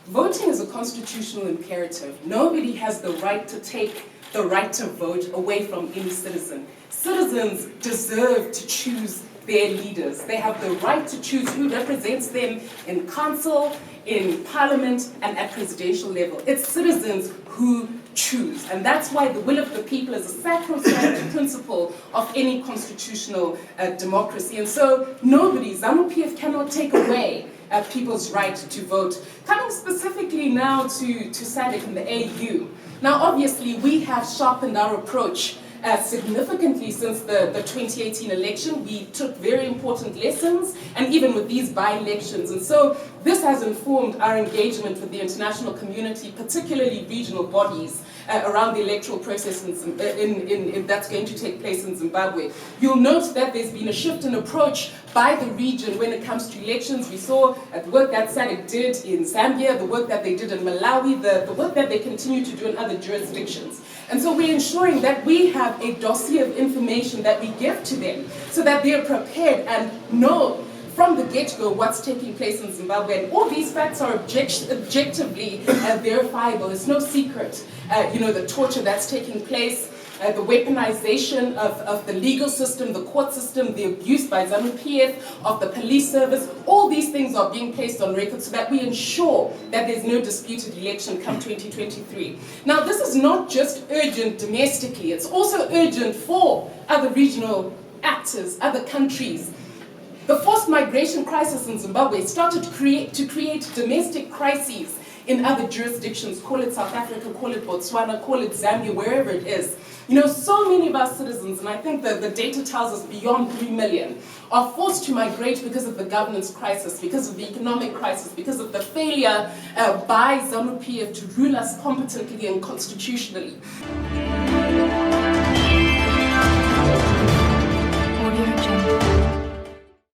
Voting is a constitutional imperative. Nobody has the right to take the right to vote away from any citizen. Citizens deserve to choose their leaders. They have the right to choose who represents them in council, in parliament, and at presidential level. It's citizens who choose. And that's why the will of the people is a sacrosanct principle of any constitutional democracy. And so nobody, ZANU-PF cannot take away people's right to vote. Coming specifically now to SADC and the AU. Now obviously we have sharpened our approach significantly since the 2018 election. We took very important lessons, and even with these by-elections. And so this has informed our engagement with the international community, particularly regional bodies, around the electoral process that's going to take place in Zimbabwe. You'll note that there's been a shift in approach by the region when it comes to elections. We saw the work that SADC did in Zambia, the work that they did in Malawi, the work that they continue to do in other jurisdictions. And so we're ensuring that we have a dossier of information that we give to them so that they're prepared and know from the get-go what's taking place in Zimbabwe. And all these facts are objectively verifiable. It's no secret, the torture that's taking place, the weaponization of the legal system, the court system, the abuse by ZANU-PF of the police service. All these things are being placed on record so that we ensure that there's no disputed election come 2023. Now, this is not just urgent domestically, it's also urgent for other regional actors, other countries. The forced migration crisis in Zimbabwe started to create domestic crises in other jurisdictions. Call it South Africa, call it Botswana, call it Zambia, wherever it is. So many of our citizens, and I think that the data tells us beyond 3 million, are forced to migrate because of the governance crisis, because of the economic crisis, because of the failure by ZANU-PF to rule us competently and constitutionally.